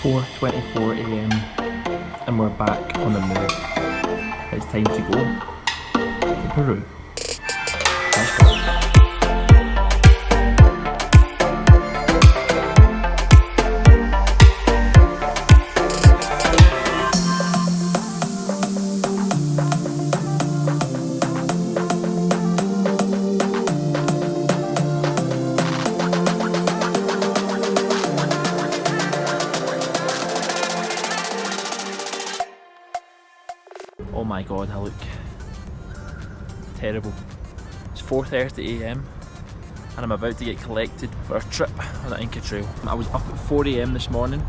4:24 AM and we're back on the move. It's time to go to Peru. Let's go. Oh my god, I look terrible. It's 4:30 AM and I'm about to get collected for a trip on the Inca Trail. I was up at 4 AM this morning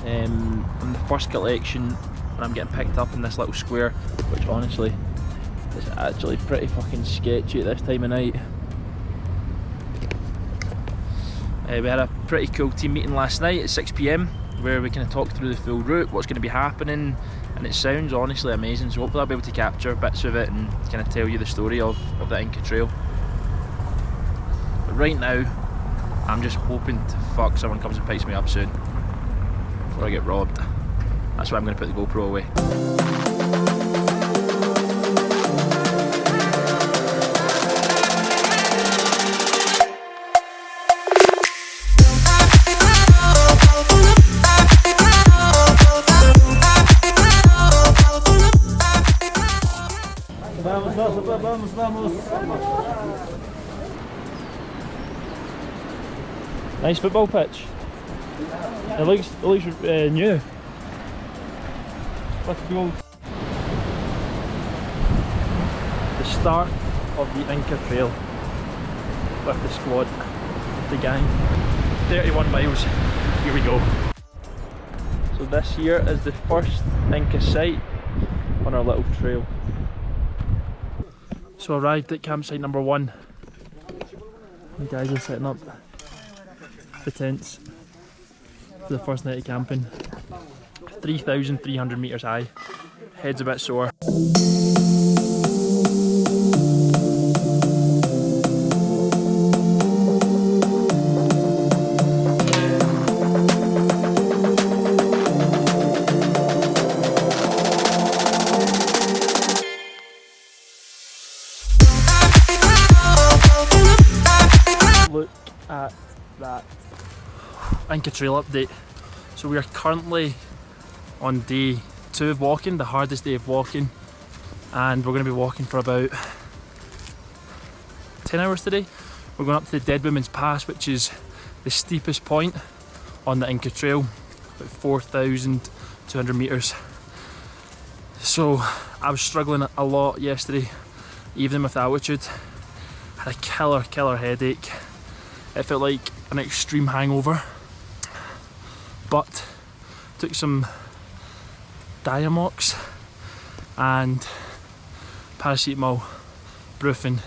on the first collection, and I'm getting picked up in this little square, which honestly is actually pretty fucking sketchy at this time of night. We had a pretty cool team meeting last night at 6 PM where we kind of talked through the full route, what's going to be happening, and it sounds honestly amazing, so hopefully I'll be able to capture bits of it and kind of tell you the story of the Inca Trail. But right now, I'm just hoping to fuck someone comes and picks me up soon before I get robbed. That's why I'm going to put the GoPro away. Vamos. Nice football pitch. It looks new. Let's go. The start of the Inca Trail with the squad, the gang. 31 miles. Here we go. So this here is the first Inca site on our little trail. So arrived at campsite number 1. The guys are setting up the tents for the first night of camping. 3,300 metres high. Head's a bit sore. Look at that. Inca Trail update. So we are currently on day 2 of walking, the hardest day of walking, and we're going to be walking for about 10 hours today. We're going up to the Dead Women's Pass, which is the steepest point on the Inca Trail, about 4,200 metres. So I was struggling a lot yesterday evening with the altitude. Had a killer headache. It felt like an extreme hangover, but took some Diamox and paracetamol, brufen,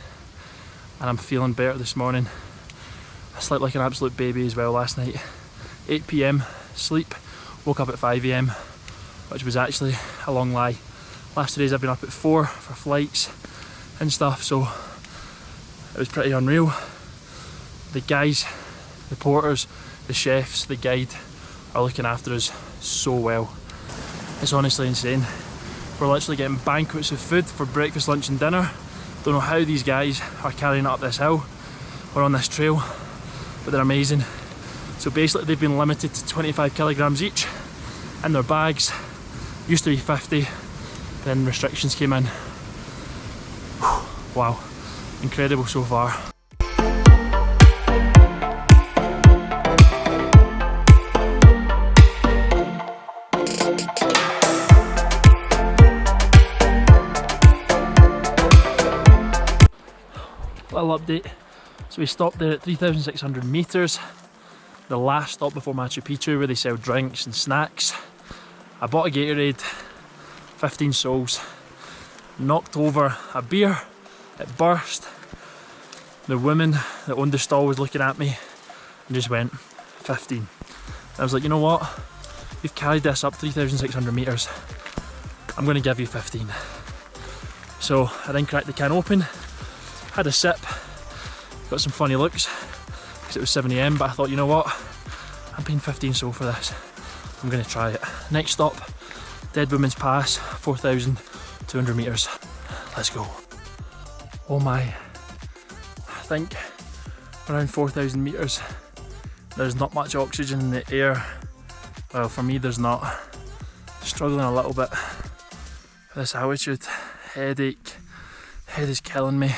and I'm feeling better this morning. I slept like an absolute baby as well last night. 8 PM sleep, woke up at 5 AM, which was actually a long lie. Last 2 days I've been up at 4 for flights and stuff, so it was pretty unreal. The guys, the porters, the chefs, the guide are looking after us so well. It's honestly insane. We're literally getting banquets of food for breakfast, lunch and dinner. Don't know how these guys are carrying it up this hill or on this trail, but they're amazing. So basically they've been limited to 25 kilograms each in their bags. Used to be 50, then restrictions came in. Wow, incredible so far. Little update. So we stopped there at 3,600 metres, the last stop before Machu Picchu, where they sell drinks and snacks. I bought a Gatorade, 15 sols, knocked over a beer, it burst. The woman that owned the stall was looking at me and just went, 15. And I was like, you know what, you've carried this up 3,600 metres, I'm going to give you 15. So I then cracked the can open, had a sip, got some funny looks because it was 7 AM, but I thought, you know what, I'm paying 15 sol for this. I'm gonna try it. Next stop, Dead Woman's Pass, 4,200 meters. Let's go. Oh my, I think around 4,000 meters. There's not much oxygen in the air. Well, for me there's not. Struggling a little bit for this altitude. Headache, head is killing me.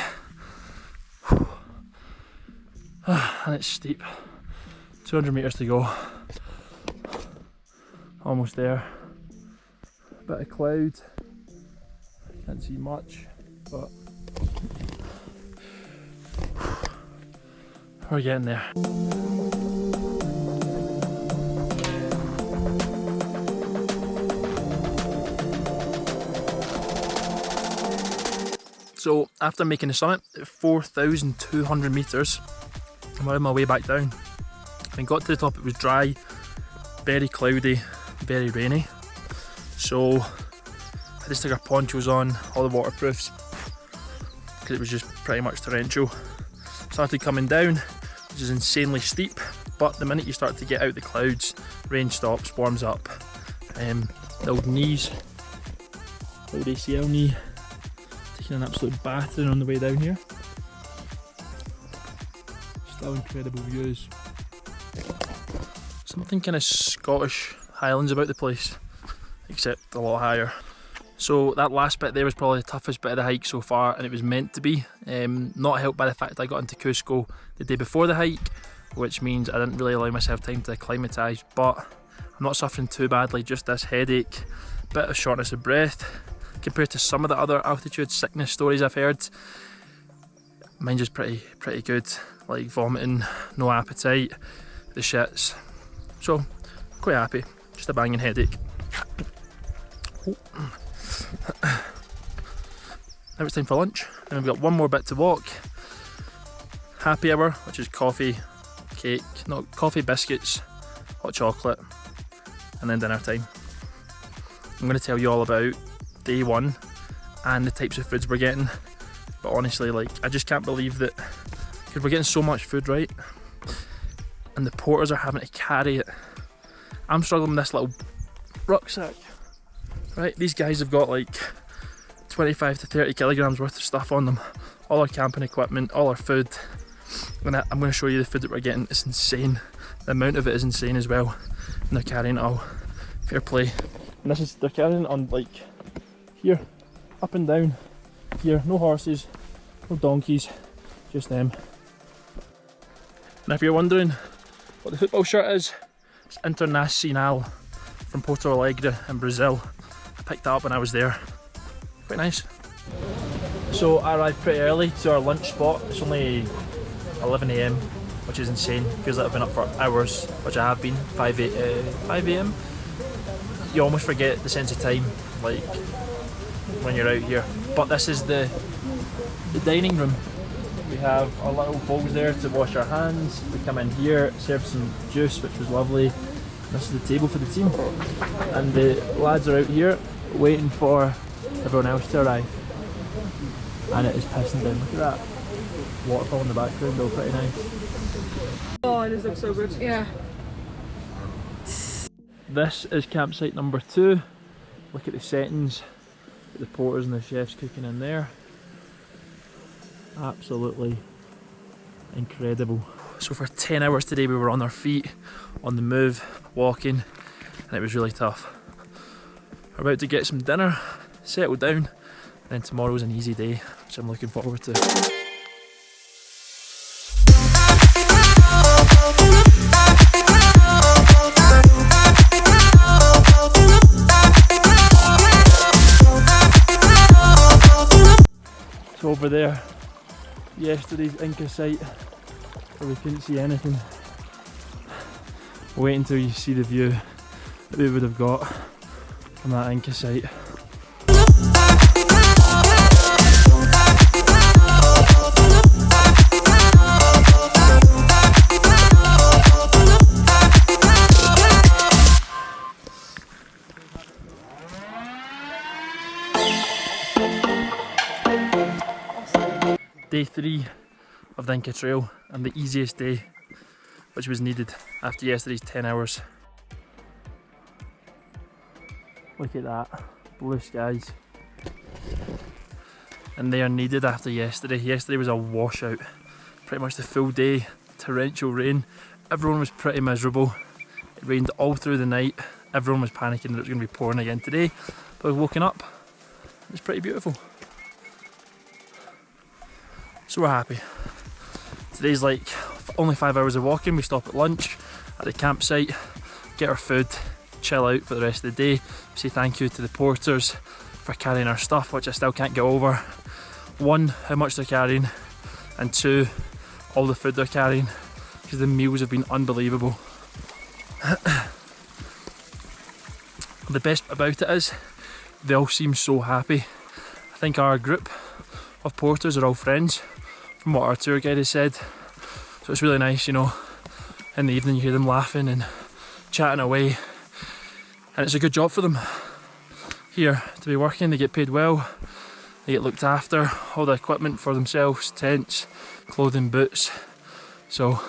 And it's steep. 200 meters to go. Almost there. Bit of cloud. Can't see much, but we're getting there. So after making the summit at 4,200 meters, I'm on my way back down. When I got to the top, it was dry, very cloudy, very rainy. So I just took our ponchos on, all the waterproofs, because it was just pretty much torrential. Started coming down, which is insanely steep, but the minute you start to get out the clouds, rain stops, warms up. The old knees, old ACL knee, taking an absolute battering on the way down here. Still incredible views. Something kind of Scottish Highlands about the place, except a lot higher. So that last bit there was probably the toughest bit of the hike so far, and it was meant to be. Not helped by the fact I got into Cusco the day before the hike, which means I didn't really allow myself time to acclimatise, but I'm not suffering too badly, just this headache, bit of shortness of breath. Compared to some of the other altitude sickness stories I've heard, mine's just pretty good, like vomiting, no appetite, the shits. So, quite happy, just a banging headache. Now it's time for lunch, and we've got one more bit to walk. Happy hour, which is coffee, cake, no, coffee, biscuits, hot chocolate, and then dinner time. I'm going to tell you all about day one and the types of foods we're getting, but honestly, like, I just can't believe that, because we're getting so much food, right, and the porters are having to carry it. I'm struggling with this little rucksack, right? These guys have got like 25 to 30 kilograms worth of stuff on them, all our camping equipment, all our food. I'm going to show you the food that we're getting. It's insane. The amount of it is insane as well, and they're carrying it all. Fair play. And this is, they're carrying it on like here, up and down here. No horses, no donkeys, just them. And if you're wondering what the football shirt is, it's Internacional from Porto Alegre in Brazil. I picked that up when I was there. Quite nice. So I arrived pretty early to our lunch spot. It's only 11 AM, which is insane. Feels like I've been up for hours, which I have been. 5 AM. You almost forget the sense of time, like when you're out here. But this is the dining room. We have our little bowls there to wash our hands. We come in here, serve some juice, which was lovely. This is the table for the team. And the lads are out here waiting for everyone else to arrive. And it is pissing down. Look at that waterfall in the background, though, pretty nice. Oh, this looks so good. Yeah. This is campsite number 2. Look at the settings. The porters and the chefs cooking in there. Absolutely incredible. So for 10 hours today we were on our feet, on the move, walking, and it was really tough. We're about to get some dinner, settle down, and then tomorrow's an easy day, which I'm looking forward to. So over there, yesterday's Inca site, where we couldn't see anything. Wait until you see the view that we would have got from that Inca site. Day 3 of the Inca Trail, and the easiest day, which was needed after yesterday's 10 hours. Look at that, blue skies. And they are needed after yesterday. Yesterday was a washout. Pretty much the full day, torrential rain. Everyone was pretty miserable. It rained all through the night. Everyone was panicking that it was going to be pouring again today. But we've woken up. It's pretty beautiful. So we're happy. Today's like only 5 hours of walking. We stop at lunch at the campsite, get our food, chill out for the rest of the day. Say thank you to the porters for carrying our stuff, which I still can't get over. One, how much they're carrying, and two, all the food they're carrying, because the meals have been unbelievable. The best about it is they all seem so happy. I think our group of porters are all friends, from what our tour guide has said. So it's really nice, you know, in the evening you hear them laughing and chatting away, and it's a good job for them here to be working. They get paid well, they get looked after, all the equipment for themselves, tents, clothing, boots. So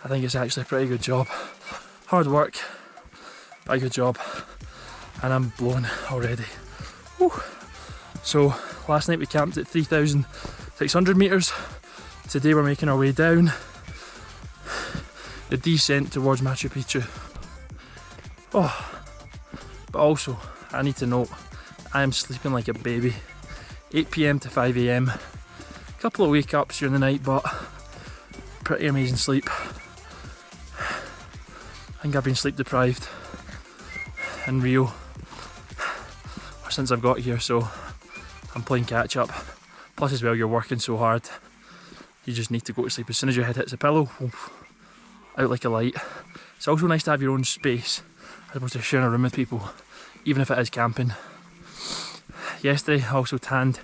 I think it's actually a pretty good job. Hard work, but a good job, and I'm blown already. Whew. So last night we camped at 3,600 metres. Today we're making our way down the descent towards Machu Picchu. Oh, but also I need to note I am sleeping like a baby. 8 PM to 5 AM. A couple of wake ups during the night, but pretty amazing sleep. I think I've been sleep deprived in Rio since I've got here, so I'm playing catch up. Plus as well, you're working so hard, you just need to go to sleep. As soon as your head hits the pillow, out like a light. It's also nice to have your own space as opposed to sharing a room with people, even if it is camping. Yesterday I also tanned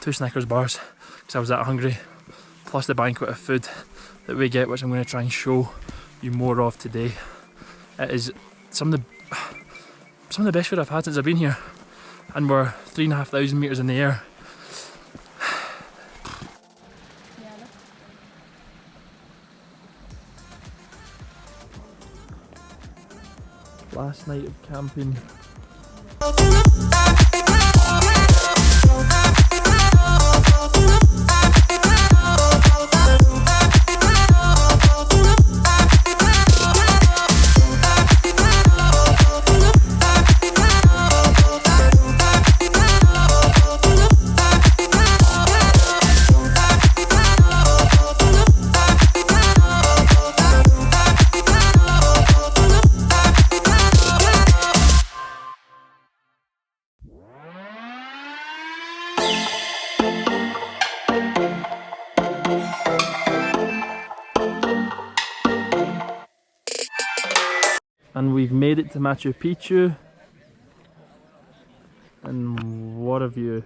2 Snickers bars because I was that hungry, plus the banquet of food that we get, which I'm going to try and show you more of today. It is some of the best food I've had since I've been here, and we're 3,500 metres in the air. Last night of camping. And we've made it to Machu Picchu, and what a view.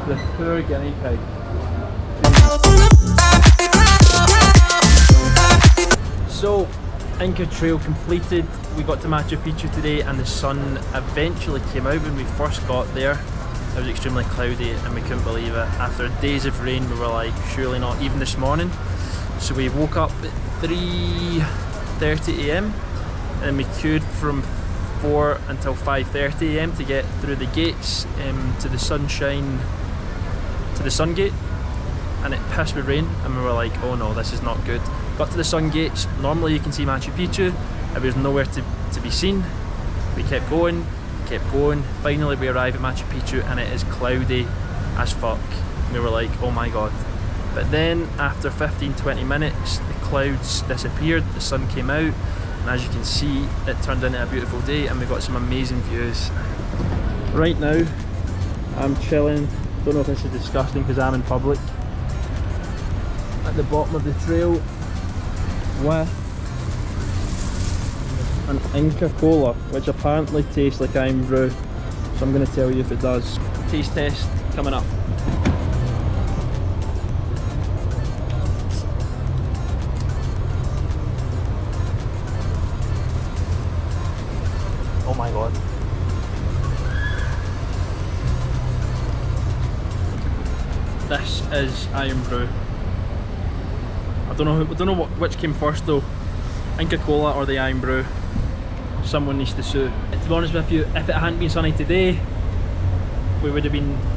The poor guinea pig. So, Inca Trail completed. We got to Machu Picchu today and the sun eventually came out when we first got there. it was extremely cloudy and we couldn't believe it. After days of rain we were like, surely not, even this morning. So we woke up at 3:30 AM and then we queued from 4 until 5:30 AM to get through the gates to the sunshine, to the sun gate, and it pissed with rain and we were like, oh no, this is not good. Got to the sun gates, normally you can see Machu Picchu, there was nowhere to be seen. We kept going, finally we arrive at Machu Picchu and it is cloudy as fuck. We were like, oh my god. But then after 15-20 minutes the clouds disappeared, the sun came out, and as you can see it turned into a beautiful day and we got some amazing views. Right now I'm chilling, don't know if this is disgusting because I'm in public, at the bottom of the trail with an Inca Cola, which apparently tastes like iron brew, so I'm going to tell you if it does. Taste test coming up. Oh my god. This is iron brew. I don't know which came first though, Inca Cola or the iron brew. Someone needs to sue. To be honest with you, if it hadn't been sunny today,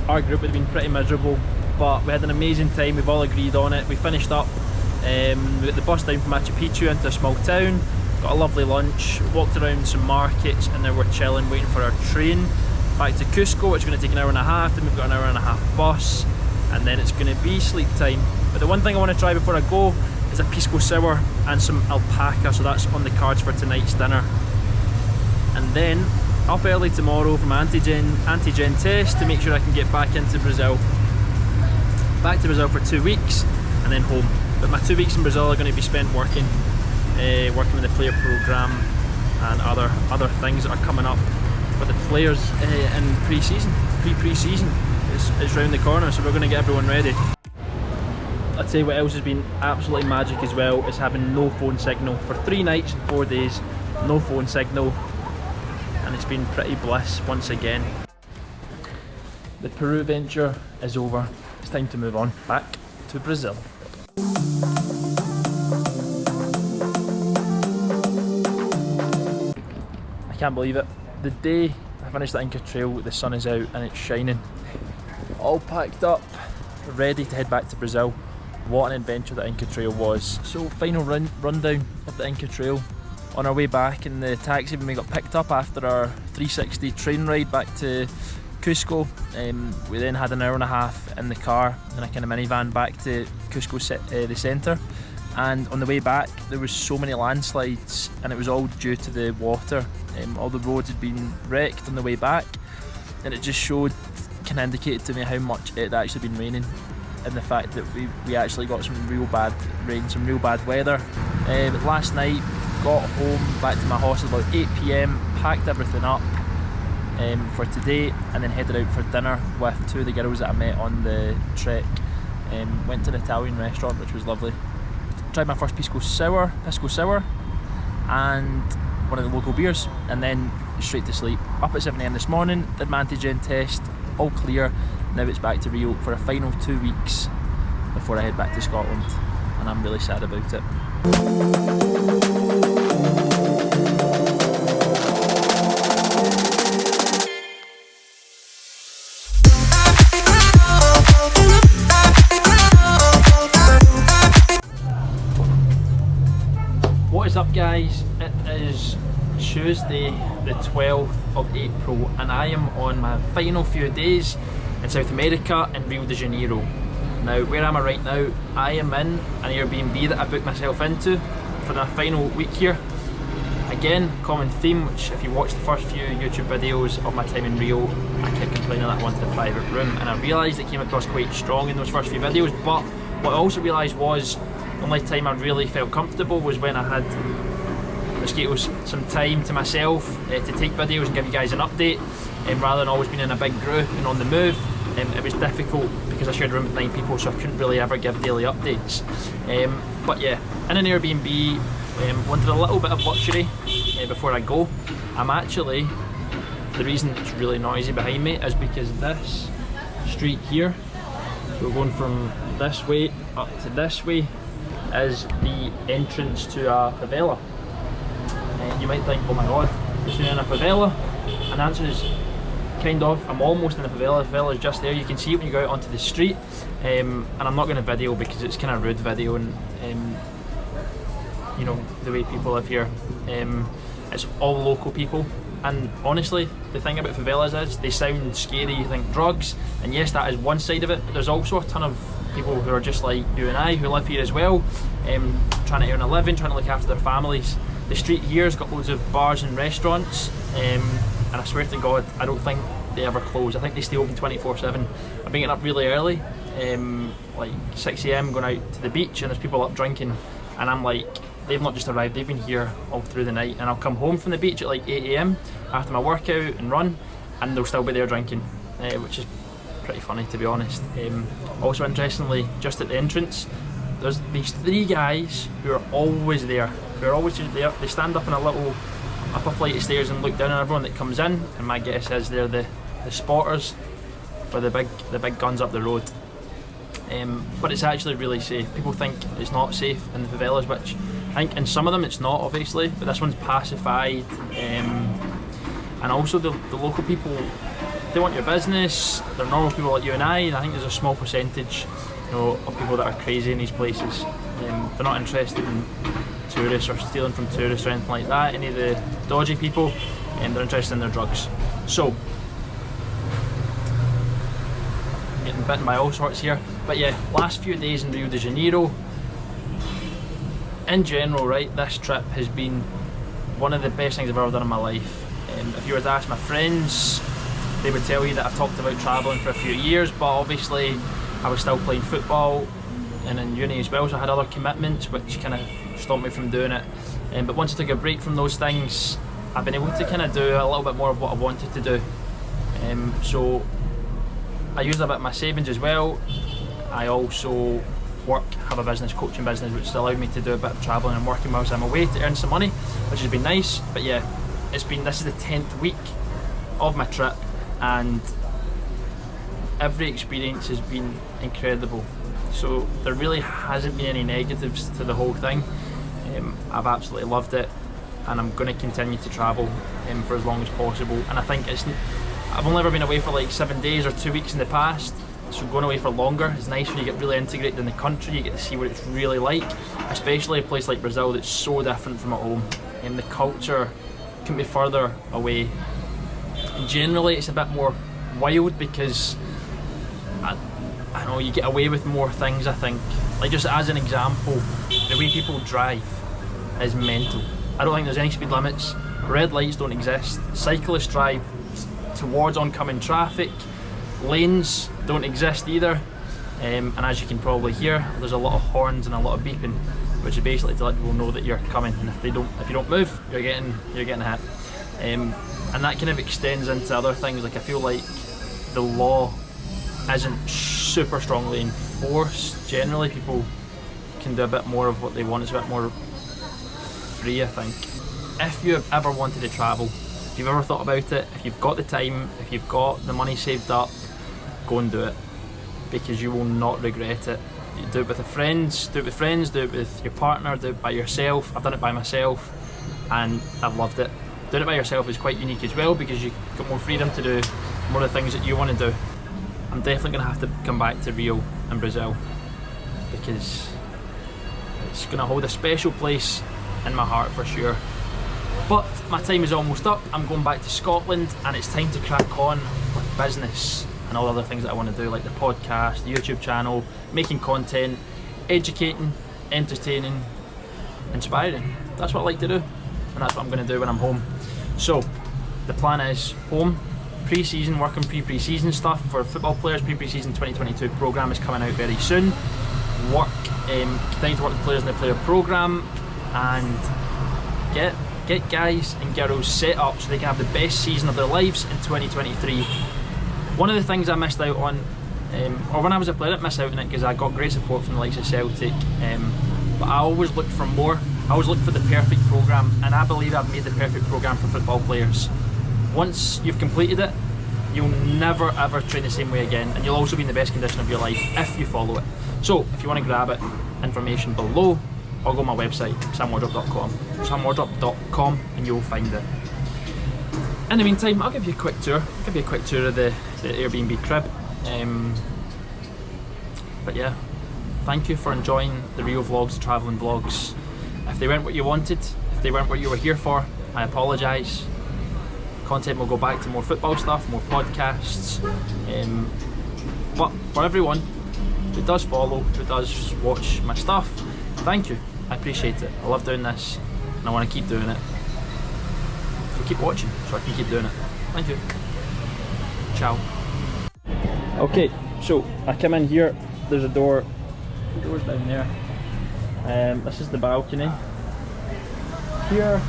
our group would have been pretty miserable. But we had an amazing time. We've all agreed on it. We finished up. We got the bus down from Machu Picchu into a small town. Got a lovely lunch. Walked around some markets, and then we're chilling, waiting for our train back to Cusco, which is going to take an hour and a half. Then we've got an hour and a half bus, and then it's going to be sleep time. But the one thing I want to try before I go is a pisco sour and some alpaca, so that's on the cards for tonight's dinner. And then up early tomorrow for my antigen test to make sure I can get back into Brazil. Back to Brazil for 2 weeks and then home. But my 2 weeks in Brazil are going to be spent working with the player program and other things that are coming up for the players in pre-season. Pre-season is round the corner, so we're going to get everyone ready. I'll tell you what else has been absolutely magic as well, is having no phone signal for 3 nights and 4 days. No phone signal, and it's been pretty bliss once again. The Peru venture is over. It's time to move on back to Brazil. I can't believe it. The day I finished the Inca Trail, the sun is out and it's shining. All packed up, ready to head back to Brazil. What an adventure the Inca Trail was. So final rundown of the Inca Trail. On our way back in the taxi when we got picked up after our 360 train ride back to Cusco, we then had an hour and a half in the car in a kind of minivan back to Cusco the centre. And on the way back there was so many landslides, and it was all due to the water. All the roads had been wrecked on the way back, and it just kind of indicated to me how much it had actually been raining, and the fact that we actually got some real bad rain, some real bad weather. But last night, got home back to my hostel about 8 PM, packed everything up for today, and then headed out for dinner with 2 of the girls that I met on the trek. Went to an Italian restaurant, which was lovely. Tried my first pisco sour and one of the local beers, and then straight to sleep. Up at 7 AM this morning, did my antigen test, all clear. Now it's back to Rio for a final 2 weeks before I head back to Scotland, and I'm really sad about it. What is up, guys? It is Tuesday the 12th of April and I am on my final few days in South America in Rio de Janeiro. Now, where am I right now? I am in an Airbnb that I booked myself into for the final week here. Again, common theme, which if you watch the first few YouTube videos of my time in Rio, I kept complaining that I wanted a private room, and I realised it came across quite strong in those first few videos. But what I also realised was the only time I really felt comfortable was when I had mosquitoes, some time to myself to take videos and give you guys an update, rather than always being in a big group and on the move. It was difficult because I shared a room with 9 people, so I couldn't really ever give daily updates. But yeah, in an Airbnb, wanted a little bit of luxury before I go. I'm actually the reason it's really noisy behind me is because this street here, so we're going from this way up to this way, is the entrance to a favela. And you might think, oh my god, is there in a favela? And the answer is kind of. I'm almost in the favela. The favela is just there. You can see it when you go out onto the street. And I'm not going to video because it's kind of rude video, and you know, the way people live here. It's all local people, and honestly, the thing about favelas is they sound scary. You think drugs, and yes, that is one side of it, but there's also a ton of people who are just like you and I, who live here as well, trying to earn a living, trying to look after their families. The street here has got loads of bars and restaurants, and I swear to God, I don't think they ever close. I think they stay open 24/7. I've been getting up really early, like 6 AM, going out to the beach, and there's people up drinking, and I'm like, they've not just arrived, they've been here all through the night. And I'll come home from the beach at like 8 AM after my workout and run, and they'll still be there drinking, which is pretty funny, to be honest. Also interestingly, just at the entrance, there's these 3 guys who are always there. They're always just there. They stand up in a little upper flight of stairs and look down on everyone that comes in, and my guess is they're the spotters for the big guns up the road. But it's actually really safe. People think it's not safe in the favelas, which I think in some of them it's not, obviously, but this one's pacified. And also the local people, they want your business. They're normal people like you and I think there's a small percentage, you know, of people that are crazy in these places. They're not interested in tourists or stealing from tourists or anything like that. Any of the dodgy people, they're interested in their drugs. So, I'm getting bitten by all sorts here. But yeah, last few days in Rio de Janeiro, in general, right, this trip has been one of the best things I've ever done in my life. If you were to ask my friends, they would tell you that I've talked about travelling for a few years, but obviously I was still playing football and in uni as well, so I had other commitments which kind of stopped me from doing it. But once I took a break from those things, I've been able to kind of do a little bit more of what I wanted to do. So I used a bit of my savings as well. I also have a business, coaching business, which has allowed me to do a bit of travelling and working whilst I'm away to earn some money, which has been nice. But yeah, this is the 10th week of my trip, and every experience has been incredible. So there really hasn't been any negatives to the whole thing. I've absolutely loved it, and I'm going to continue to travel for as long as possible. And I think I've only ever been away for like 7 days or 2 weeks in the past, so going away for longer is nice when you get really integrated in the country. You get to see what it's really like, especially a place like Brazil that's so different from at home. The culture can be further away. And generally it's a bit more wild because I don't know, you get away with more things, I think. Like, just as an example, the way people drive is mental. I don't think there's any speed limits. Red lights don't exist. Cyclists drive towards oncoming traffic. Lanes don't exist either. And as you can probably hear, there's a lot of horns and a lot of beeping, which is basically to let people know that you're coming, and if you don't move, you're getting hit. And that kind of extends into other things. Like, I feel like the law isn't super strongly enforced. Generally, people can do a bit more of what they want. It's a bit more free, I think. If you have ever wanted to travel, if you've ever thought about it, if you've got the time, if you've got the money saved up, go and do it, because you will not regret it. You do it with friends, do it with your partner, do it by yourself. I've done it by myself and I've loved it. Doing it by yourself is quite unique as well, because you've got more freedom to do more of the things that you want to do. I'm definitely going to have to come back to Rio and Brazil, because it's going to hold a special place in my heart for sure. But my time is almost up. I'm going back to Scotland, and it's time to crack on with business and all the other things that I want to do, like the podcast, the YouTube channel, making content, educating, entertaining, inspiring. That's what I like to do, and that's what I'm going to do when I'm home. So the plan is home, pre-season, working pre-season stuff for football players. Pre-season 2022 programme is coming out very soon. Continue to work with players in the player programme, and get guys and girls set up so they can have the best season of their lives in 2023. One of the things I missed out on, or when I was a player I didn't miss out on it because I got great support from the likes of Celtic, but I always looked for more. I always looked for the perfect programme, and I believe I've made the perfect programme for football players. Once you've completed it, you'll never ever train the same way again, and you'll also be in the best condition of your life if you follow it. So if you want to grab it, information below, or go on my website, samwardrop.com, and you'll find it. In the meantime, I'll give you a quick tour. Of the Airbnb crib. But yeah, thank you for enjoying the real vlogs, the travelling vlogs. If they weren't what you wanted, if they weren't what you were here for, I apologise. Content will go back to more football stuff, more podcasts. But for everyone who does follow, who does watch my stuff, thank you. I appreciate it. I love doing this, and I want to keep doing it. So keep watching, so I can keep doing it. Thank you. Ciao. Okay, so I come in here. There's a door. The door's down there. This is the balcony. Here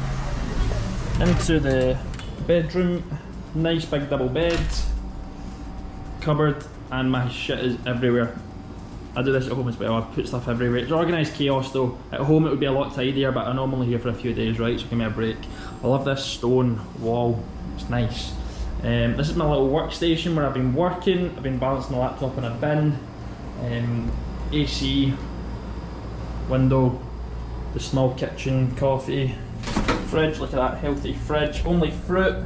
into the bedroom. Nice big double bed, cupboard, and my shit is everywhere. I do this at home as well. I put stuff everywhere. It's organised chaos though. At home it would be a lot tidier, but I'm only here for a few days, right? So give me a break. I love this stone wall. It's nice. This is my little workstation where I've been working. I've been balancing the laptop in a bin. AC, window, the small kitchen, coffee, fridge. Look at that healthy fridge. Only fruit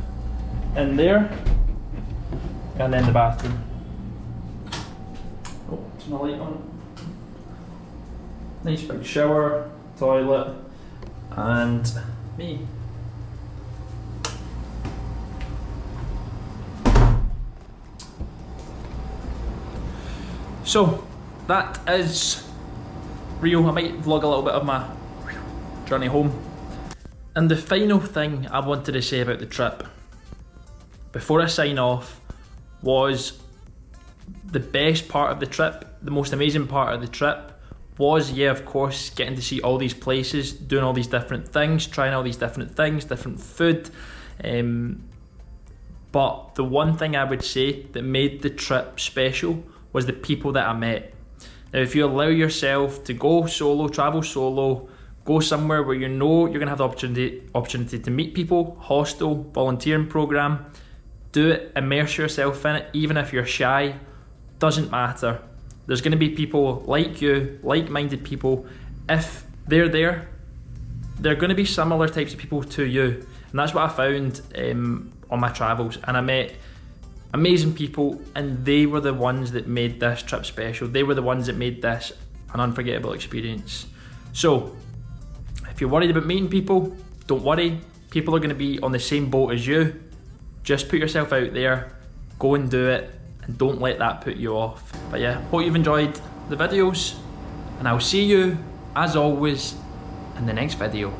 in there, and then the bathroom. Oh, turn the light on. Nice big shower, toilet, and me. So that is Rio. I might vlog a little bit of my journey home. And the final thing I wanted to say about the trip, before I sign off, was the best part of the trip, the most amazing part of the trip was, yeah, of course, getting to see all these places, doing all these different things, trying all these different things, different food. But the one thing I would say that made the trip special was the people that I met. Now, if you allow yourself to go solo, travel solo, go somewhere where you know you're gonna have the opportunity to meet people, hostel, volunteering program, do it, immerse yourself in it, even if you're shy, doesn't matter. There's gonna be people like you, like-minded people. If they're there, they're gonna be similar types of people to you. And that's what I found on my travels. And I met amazing people, and they were the ones that made this trip special. They were the ones that made this an unforgettable experience. So, if you're worried about meeting people, don't worry. People are going to be on the same boat as you. Just put yourself out there, go and do it, and don't let that put you off. But yeah, hope you've enjoyed the videos, and I'll see you, as always, in the next video.